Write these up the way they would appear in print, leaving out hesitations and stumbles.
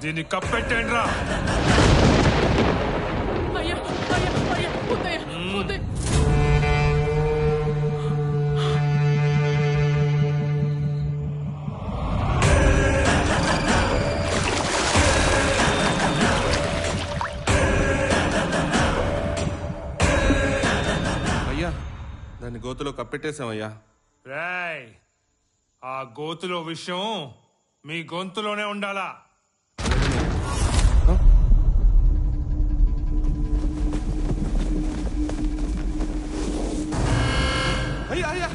దీన్ని కప్పెట్టండి రా. అయ్యా దాన్ని గోతులో కప్పెట్టేశామయ్యా. రేయ్, ఆ గోతులో విషయం మీ గొంతులోనే ఉండాలా. అయ్యా అయ్యా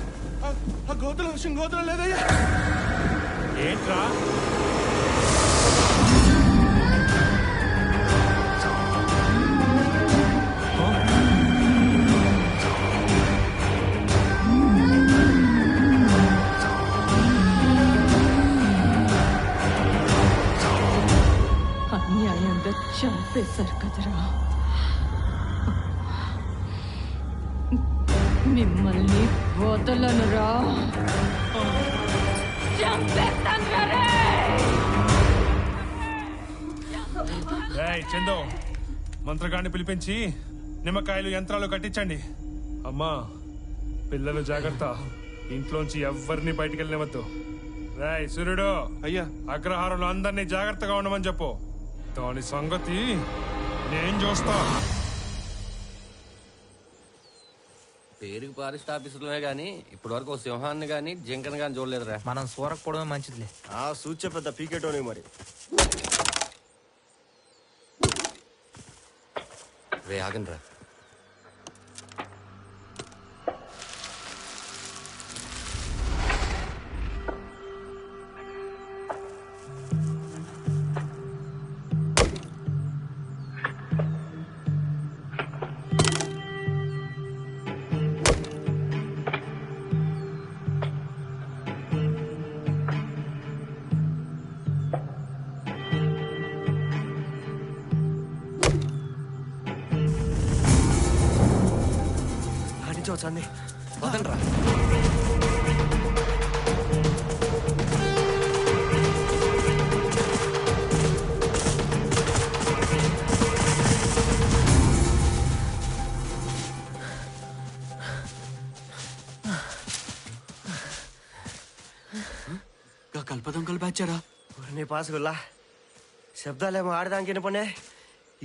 ఆ గోతులో విషయం గోతులో లేదయ్యా. ఏంట్రా? అన్యాయంగా చంపేశారు కదరా. మిమ్మల్ని వదలనురా. రేయ్ చందో, మంత్రగాన్ని పిలిపించి నిమ్మకాయలు యంత్రాలు కట్టించండి. అమ్మా, పిల్లలు జాగ్రత్త, ఇంట్లోంచి ఎవ్వరిని బయటికి వెళ్ళనివద్దు. రేయ్ సూర్యుడు, అయ్యా అగ్రహారంలో అందరినీ జాగ్రత్తగా ఉండమని చెప్పు. దాని సంగతి నేను చూస్తా. పేరుకి ఫారెస్ట్ ఆఫీసులోనే గానీ ఇప్పటి వరకు ఓ సింహాన్ని గానీ జింకను గానీ చూడలేదురా. మనం సూరకపోవడమే మంచిదిలే. ఆ సూచ పెద్ద పీకెటోని మరి. రే ఆగండి రా. చండి వదండి రా. కల్పదొంగలు బ్యాచారా నీ పాసుగుల్లా శబ్దాలేమో ఆడదానికి వినపనే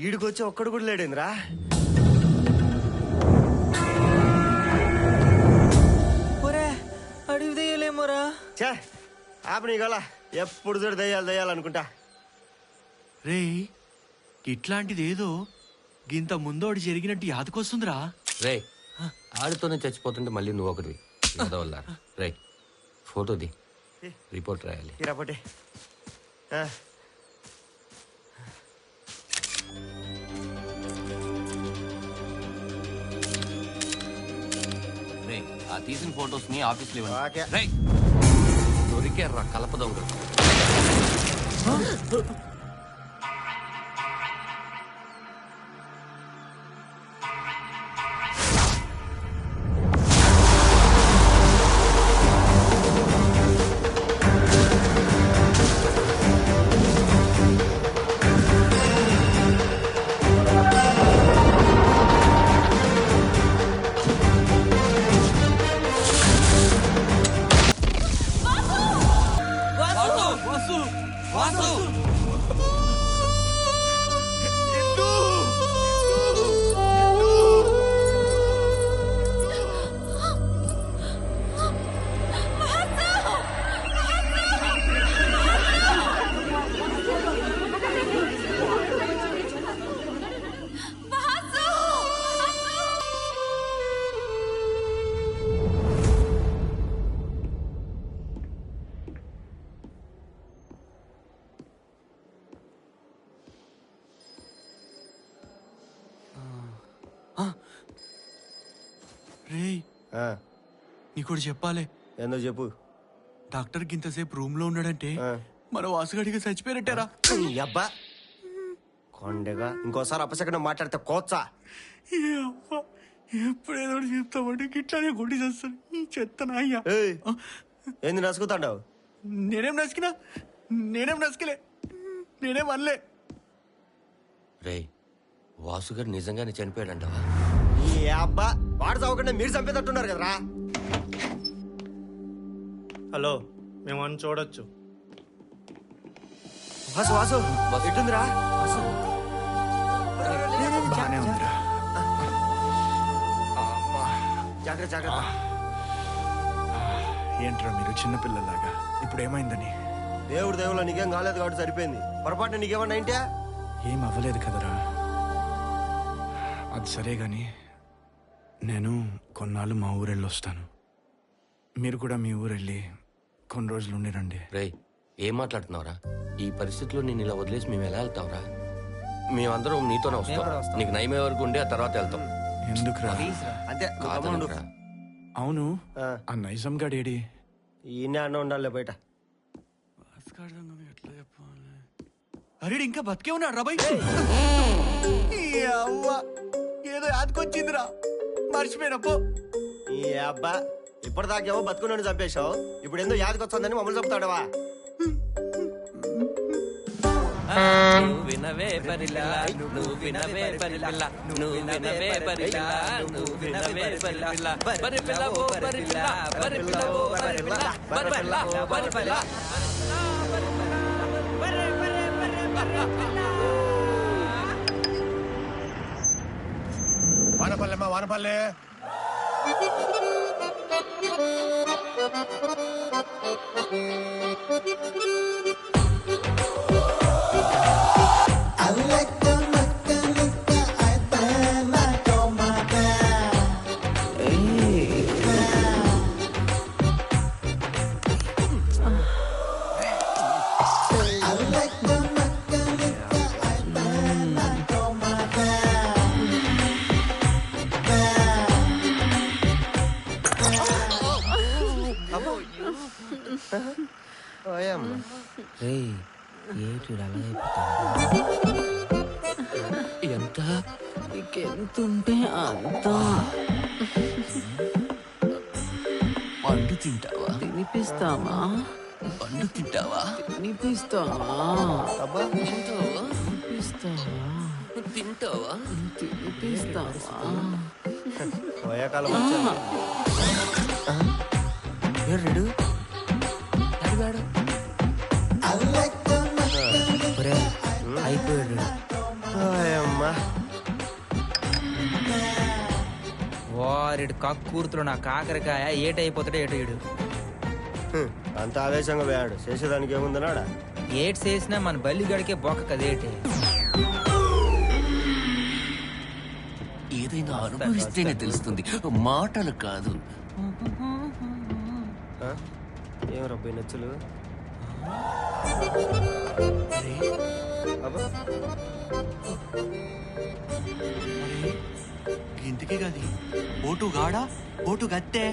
ఈడికొచ్చి ఒక్కడు కూడా లేడేంద్రా. అడివి దయ్యలేమోరా. చే ఆపని గల ఎప్పుడు చూడు దయ్యాలు దయ్యాలు అనుకుంటా. రే ఇట్లాంటిది ఏదో గింత ముందోడు జరిగినట్టు యాదకొస్తుందిరా. రే ఆడితోనే చచ్చిపోతుంటే మళ్ళీ నువ్వు ఒకటి వల్ల. రే ఫోటోది రిపోర్ట్ రాయాలి. రాపోటే రే ఆ తీసిన ఫొటోస్ ని ఆఫీస్ లో ఓకే. రే దొరికారా కలప దొంగలు. రే నీకోటి చెప్పాలి. ఏందో చెప్పు. డాక్టర్ ఇంతసేపు రూమ్ లో ఉన్నాడంటే మన వాసుగడిగా చచ్చిపోయినట్టారా. అబ్బా కొండగా ఇంకోసారి అపశకనం మాట్లాడితే కోచ్చా. ఎప్పుడేదో చెప్తామంటే గిట్లానే గుడి చేస్తాను ఈ చెత్తనా అయ్యా. ఏంది నసుకుతాండావు? నేనేం నసికినా నేనేం నసికలే. నేనే వనలే. రే వాసు గారు నిజంగానే చనిపోయాడంటావా? ఈ అబ్బా వాడు చదవకుండా మీరు చంపేటట్టున్నారు కదరా. హలో, మేము అని చూడొచ్చు. వాసు వాసు ఎట్టుందిరా? బానే ఉందిరా. జాగ్రత్త జాగ్రత్త. ఏంట్రా మీరు చిన్నపిల్లలాగా? ఇప్పుడు ఏమైందని? దేవుడు దేవుళ్ళ నీకేం కాలేదు కాబట్టి సరిపోయింది. పొరపాటున నీకేమన్నా ఇంటే ఏం అవ్వలేదు కదరా. అది సరే గాని నేను కొన్నాళ్ళు మా ఊరెళ్ళి వస్తాను. మీరు కూడా మీ ఊరెళ్ళి కొన్ని రోజులు ఉండి రండి. రే ఏం మాట్లాడుతున్నావురా? ఈ పరిస్థితిలో నేను ఇలా వదిలేసి మేము ఎలా వెళ్తావురా? మేమందరం నీతోనే వస్తాం. నీకు నయమే వరకు ఉండి ఆ తర్వాత వెళ్తాం. ఎందుకురా? అంతే కాదు. అవును, ఆ నైజం గాడేడి? ఈయనే అన్న ఉండాలి బయట. అరే ఇంకా బతికే ఉన్నాడు రా. ఏదో యాదకొచ్చిందిరా, మర్చిపోయినప్పు. ఈ అబ్బా ఇప్పటిదాకేమో బతుకుని చంపేశావు, ఇప్పుడు ఎందుకు యాదకొచ్చిందని మమ్మల్ని చంపుతాడవా? వినవే పరిలా నువ్వు వినవే పరిలా నువ్వు వినవే పరిలా నువ్వు వినవే పరిలా పరిలా ఓ పరిలా పరిలా ఓ పరిలా పరిలా పరిలా వానపల్లెమ్మా వానపల్లె. ఎంత నీకెంతుంటే అంత పండు తింటావా? తినిపిస్తావా? పండు తింటావా? తినిపిస్తావా? అబ్బా తింటావా? తినిపిస్తావా? తింటావా? తినిపిస్తావా? పోయాకాలం వచ్చా రెడు అయిపోయాడు. అమ్మా వారిడు కక్కూర్తులు నా కాకరకాయ ఏటైపోతాడో ఏటో ఏడు. అంత ఆవేశంగా పోయాడు, చేసేదానికి ఏముందన్నాడా? ఏటి చేసినా మన బల్లి గడికే బొక్క కదేటి. ఏదైనా అనుభవిస్తేనే తెలుస్తుంది, మాటలు కాదు. ఏం రబ్బై నచ్చులు. ఇంతకే కాదు ఓటు గాడా ఓటు గత్తే.